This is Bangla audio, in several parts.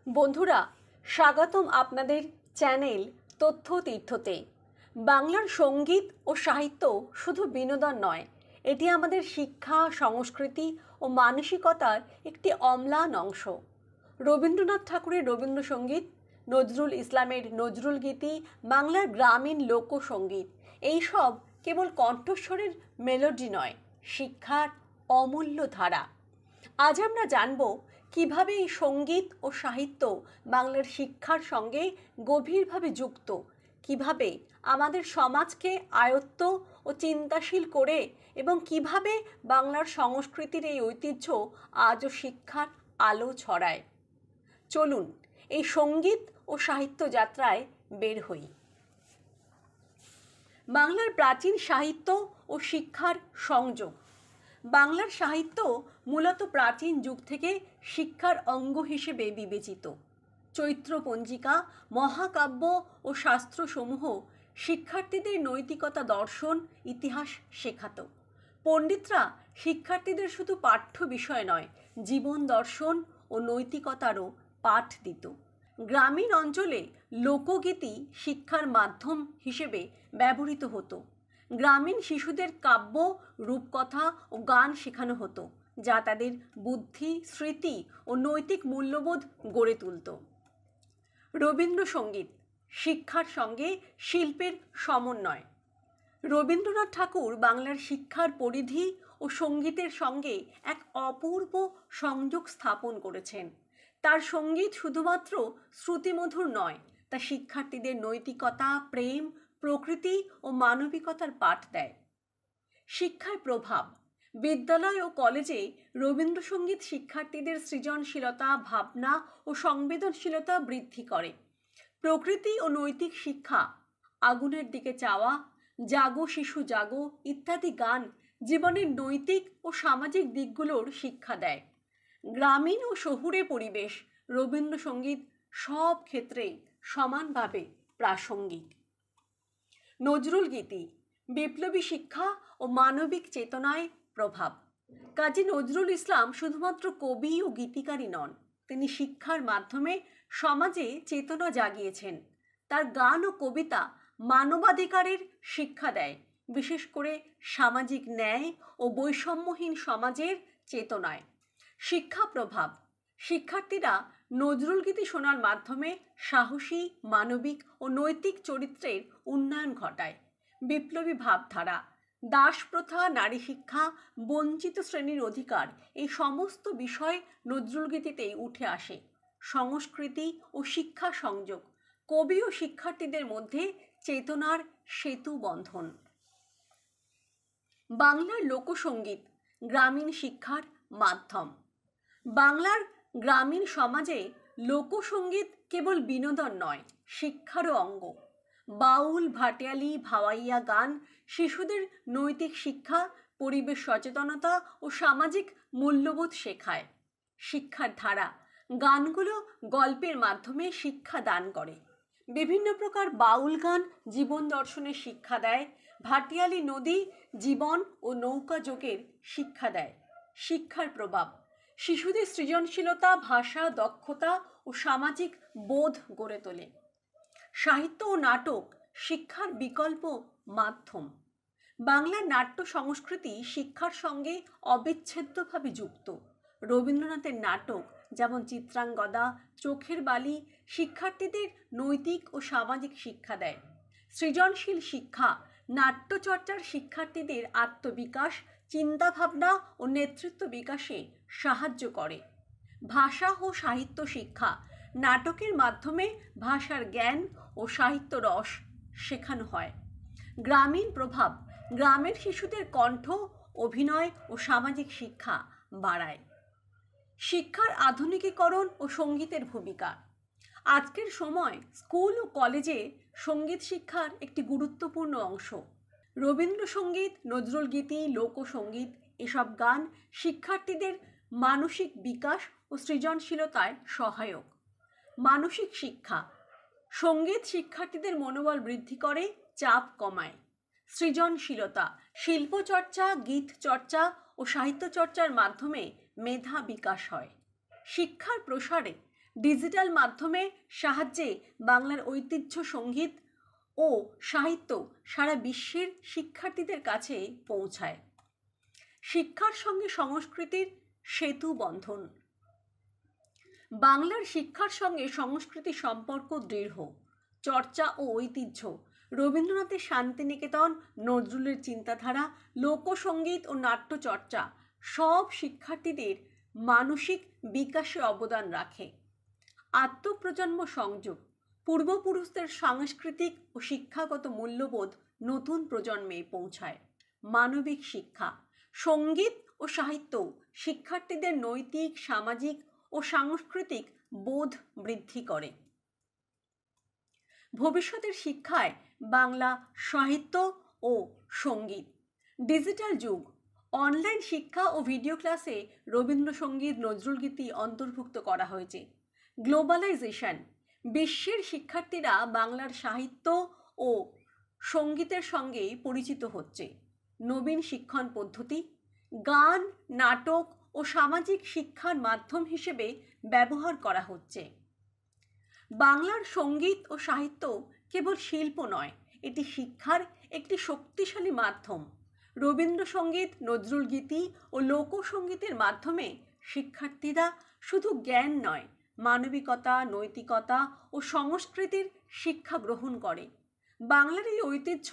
বন্ধুরা, স্বাগতম আপনাদের চ্যানেল তথ্য তীর্থতে। বাংলার সঙ্গীত ও সাহিত্য শুধু বিনোদন নয়, এটি আমাদের শিক্ষা, সংস্কৃতি ও মানসিকতার একটি অম্লান অংশ। রবীন্দ্রনাথ ঠাকুরের রবীন্দ্রসঙ্গীত, নজরুল ইসলামের নজরুল গীতি, বাংলার গ্রামীণ লোকসঙ্গীত, এইসব কেবল কণ্ঠস্বরের মেলোডি নয়, শিক্ষার অমূল্য ধারা। আজ আমরা জানব কিভাবে এই সঙ্গীত ও সাহিত্য বাংলার শিক্ষার সঙ্গে গভীরভাবে যুক্ত, কিভাবে আমাদের সমাজকে আয়ত্ত ও চিন্তাশীল করে এবং কিভাবে বাংলার সংস্কৃতির এই ঐতিহ্য আজও শিক্ষার আলো ছড়ায়। চলুন এই সঙ্গীত ও সাহিত্য যাত্রায় বের হই। বাংলার প্রাচীন সাহিত্য ও শিক্ষার সংযোগ। বাংলার সাহিত্য মূলত প্রাচীন যুগ থেকে শিক্ষার অঙ্গ হিসেবে বিবেচিত। চৈত্র পঞ্জিকা, মহাকাব্য ও শাস্ত্রসমূহ শিক্ষার্থীদের নৈতিকতা, দর্শন, ইতিহাস শেখাতো। পণ্ডিতরা শিক্ষার্থীদের শুধু পাঠ্য বিষয় নয়, জীবন দর্শন ও নৈতিকতারও পাঠ দিত। গ্রামীণ অঞ্চলে লোকগীতি শিক্ষার মাধ্যম হিসেবে ব্যবহৃত হতো। গ্রামীণ শিশুদের কাব্য, রূপকথা ও গান শেখানো হতো, যা তাদের বুদ্ধি, স্মৃতি ও নৈতিক মূল্যবোধ গড়ে তুলত। রবীন্দ্রসঙ্গীত শিক্ষার সঙ্গে শিল্পের সমন্বয়। রবীন্দ্রনাথ ঠাকুর বাংলার শিক্ষার পরিধি ও সঙ্গীতের সঙ্গে এক অপূর্ব সংযোগ স্থাপন করেছেন। তার সঙ্গীত শুধুমাত্র শ্রুতিমধুর নয়, তা শিক্ষার্থীদের নৈতিকতা, প্রেম, প্রকৃতি ও মানবিকতার পাঠ দেয়। শিক্ষার প্রভাব। বিদ্যালয় ও কলেজে রবীন্দ্রসঙ্গীত শিক্ষার্থীদের সৃজনশীলতা, ভাবনা ও সংবেদনশীলতা বৃদ্ধি করে। প্রকৃতি ও নৈতিক শিক্ষা, আগুনের দিকে চাওয়া, জাগো শিশু জাগো ইত্যাদি গান জীবনের নৈতিক ও সামাজিক দিকগুলোর শিক্ষা দেয়। গ্রামীণ ও শহুরে পরিবেশ, রবীন্দ্রসঙ্গীত সব ক্ষেত্রেই সমানভাবে প্রাসঙ্গিক। নজরুল গীতি বিপ্লবী শিক্ষা ও মানবিক চেতনায় প্রভাব। কাজী নজরুল ইসলাম শুধুমাত্র কবি ও গীতিকারই নন, তিনি শিক্ষার মাধ্যমে সমাজে চেতনা জাগিয়েছেন। তার গান ও কবিতা মানবাধিকারের শিক্ষা দেয়, বিশেষ করে সামাজিক ন্যায় ও বৈষম্যহীন সমাজের চেতনায়। শিক্ষা প্রভাব। শিক্ষার্থীরা নজরুল গীতি শোনার মাধ্যমে সাহসী, মানবিক ও নৈতিক চরিত্রের উন্নয়ন ঘটায়। বিপ্লবী ভাবধারা, দাস প্রথা, নারী শিক্ষা, বঞ্চিত শ্রেণীর অধিকার, এই সমস্ত বিষয় নজরুল গীতিতেই উঠে আসে। সংস্কৃতি ও শিক্ষা সংযোগ, কবি ও শিক্ষার্থীদের মধ্যে চেতনার সেতু বন্ধন। বাংলার লোকসঙ্গীত গ্রামীণ শিক্ষার মাধ্যম। বাংলার গ্রামীণ সমাজে লোকসঙ্গীত কেবল বিনোদন নয়, শিক্ষারও অঙ্গ। বাউল, ভাটিয়ালি, ভাওয়াইয়া গান শিশুদের নৈতিক শিক্ষা, পরিবেশ সচেতনতা ও সামাজিক মূল্যবোধ শেখায়। শিক্ষার ধারা, গানগুলো গল্পের মাধ্যমে শিক্ষা দান করে। বিভিন্ন প্রকার বাউল গান জীবন দর্শনের শিক্ষা দেয়। ভাটিয়ালি নদী জীবন ও নৌকা যোগের শিক্ষা দেয়। শিক্ষার প্রভাব, শিশুদের সৃজনশীলতা, ভাষা, দক্ষতা ও সামাজিক বোধ গড়ে তোলে। সাহিত্য ও নাটক শিক্ষার বিকল্প মাধ্যম। বাংলার নাট্য সংস্কৃতি শিক্ষার সঙ্গে অবিচ্ছেদ্যভাবে যুক্ত। রবীন্দ্রনাথের নাটক যেমন চিত্রাঙ্গদা, চোখের বালি শিক্ষার্থীদের নৈতিক ও সামাজিক শিক্ষা দেয়। সৃজনশীল শিক্ষা, নাট্যচর্চার শিক্ষার্থীদের আত্মবিকাশ, চিন্তাভাবনা ও নেতৃত্ব বিকাশে সাহায্য করে। ভাষা ও সাহিত্য শিক্ষা, নাটকের মাধ্যমে ভাষার জ্ঞান ও সাহিত্য রস শেখানো হয়। গ্রামীণ প্রভাব, গ্রামের শিশুদের কণ্ঠ, অভিনয় ও সামাজিক শিক্ষা বাড়ায়। শিক্ষার আধুনিকীকরণ ও সঙ্গীতের ভূমিকা। আজকের সময় স্কুল ও কলেজে সঙ্গীত শিক্ষার একটি গুরুত্বপূর্ণ অংশ। রবীন্দ্রসঙ্গীত, নজরুল গীতি, লোকসঙ্গীত এসব গান শিক্ষার্থীদের মানসিক বিকাশ ও সৃজনশীলতায় সহায়ক। মানসিক শিক্ষা, সঙ্গীত শিক্ষার্থীদের মনোবল বৃদ্ধি করে, চাপ কমায়। সৃজনশীলতা, শিল্পচর্চা, গীত চর্চা ও সাহিত্য চর্চার মাধ্যমে মেধা বিকাশ হয়। শিক্ষার প্রসারে ডিজিটাল মাধ্যমে সাহায্যে বাংলার ঐতিহ্য, সঙ্গীত ও সাহিত্য সারা বিশ্বের শিক্ষার্থীদের কাছে পৌঁছায়। শিক্ষার সঙ্গে সংস্কৃতির সেতু বন্ধন। বাংলার শিক্ষার সঙ্গে সংস্কৃতির সম্পর্ক দৃঢ়। চর্চা ও ঐতিহ্য, রবীন্দ্রনাথের শান্তিনিকেতন, নজরুলের চিন্তাধারা, লোকসঙ্গীত ও নাট্যচর্চা সব শিক্ষার্থীদের মানসিক বিকাশে অবদান রাখে। আত্মপ্রজন্ম সংযোগ, পূর্বপুরুষদের সাংস্কৃতিক ও শিক্ষাগত মূল্যবোধ নতুন প্রজন্মে পৌঁছায়। মানবিক শিক্ষা, সঙ্গীত ও সাহিত্য শিক্ষার্থীদের নৈতিক, সামাজিক ও সাংস্কৃতিক বোধ বৃদ্ধি করে। ভবিষ্যতের শিক্ষায় বাংলা সাহিত্য ও সঙ্গীত। ডিজিটাল যুগ, অনলাইন শিক্ষা ও ভিডিও ক্লাসে রবীন্দ্রসঙ্গীত, নজরুলগীতি অন্তর্ভুক্ত করা হয়েছে। গ্লোবালাইজেশন, বিশ্বের শিক্ষার্থীরা বাংলার সাহিত্য ও সঙ্গীতের সঙ্গে পরিচিত হচ্ছে। নবীন শিক্ষণ পদ্ধতি, গান, নাটক ও সামাজিক শিক্ষার মাধ্যম হিসেবে ব্যবহার করা হচ্ছে। বাংলার সঙ্গীত ও সাহিত্য কেবল শিল্প নয়, এটি শিক্ষার একটি শক্তিশালী মাধ্যম। রবীন্দ্রসঙ্গীত, নজরুলগীতি ও লোকসঙ্গীতের মাধ্যমে শিক্ষার্থীরা শুধু জ্ঞান নয়, মানবিকতা, নৈতিকতা ও সংস্কৃতির শিক্ষা গ্রহণ করে। বাংলার এই ঐতিহ্য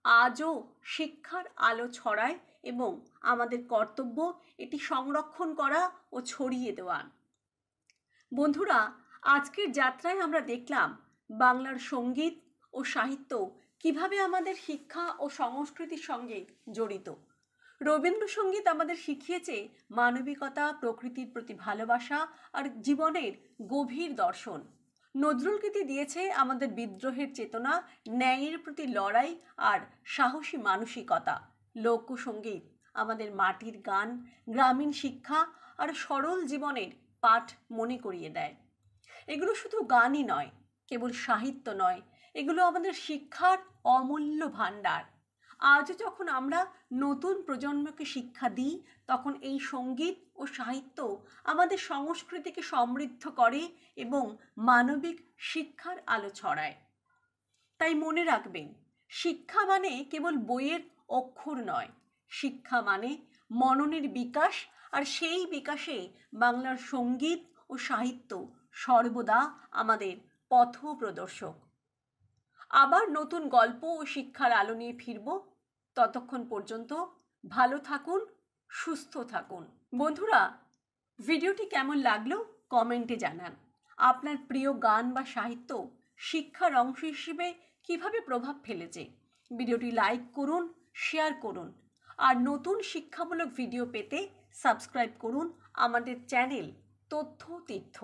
আজও শিক্ষার আলো ছড়ায় এবং আমাদের কর্তব্য এটি সংরক্ষণ করা ও ছড়িয়ে দেওয়া। বন্ধুরা, আজকের যাত্রায় আমরা দেখলাম বাংলার সঙ্গীত ও সাহিত্য কিভাবে আমাদের শিক্ষা ও সংস্কৃতির সঙ্গে জড়িত। রবীন্দ্রসঙ্গীত আমাদের শিখিয়েছে মানবিকতা, প্রকৃতির প্রতি ভালোবাসা আর জীবনের গভীর দর্শন। নজরুলগীতি দিয়েছে আমাদের বিদ্রোহের চেতনা, ন্যায়ের প্রতি লড়াই আর সাহসী মানসিকতা। লোকসঙ্গীত আমাদের মাটির গান, গ্রামীণ শিক্ষা আর সরল জীবনের পাঠ মনে করিয়ে দেয়। এগুলো শুধু গানই নয়, কেবল সাহিত্য নয়, এগুলো আমাদের শিক্ষার অমূল্য ভাণ্ডার। আজ যখন আমরা নতুন প্রজন্মকে শিক্ষা দিই, তখন এই সঙ্গীত ও সাহিত্য আমাদের সংস্কৃতিকে সমৃদ্ধ করে এবং মানবিক শিক্ষার আলো ছড়ায়। তাই মনে রাখবেন, শিক্ষা মানে কেবল বইয়ের অক্ষর নয়, শিক্ষা মানে মননের বিকাশ, আর সেই বিকাশে বাংলার সঙ্গীত ও সাহিত্য সর্বদা আমাদের পথপ্রদর্শক। আবার নতুন গল্প ও শিক্ষার আলো নিয়ে ফিরব। ততক্ষণ পর্যন্ত ভালো থাকুন, সুস্থ থাকুন। বন্ধুরা, ভিডিওটি কেমন লাগলো কমেন্টে জানান। আপনার প্রিয় গান বা সাহিত্য শিক্ষার অংশ হিসেবে কিভাবে প্রভাব ফেলেছে। ভিডিওটি লাইক করুন, শেয়ার করুন, আর নতুন শিক্ষামূলক ভিডিও পেতে সাবস্ক্রাইব করুন আমাদের চ্যানেল তথ্য তীর্থ।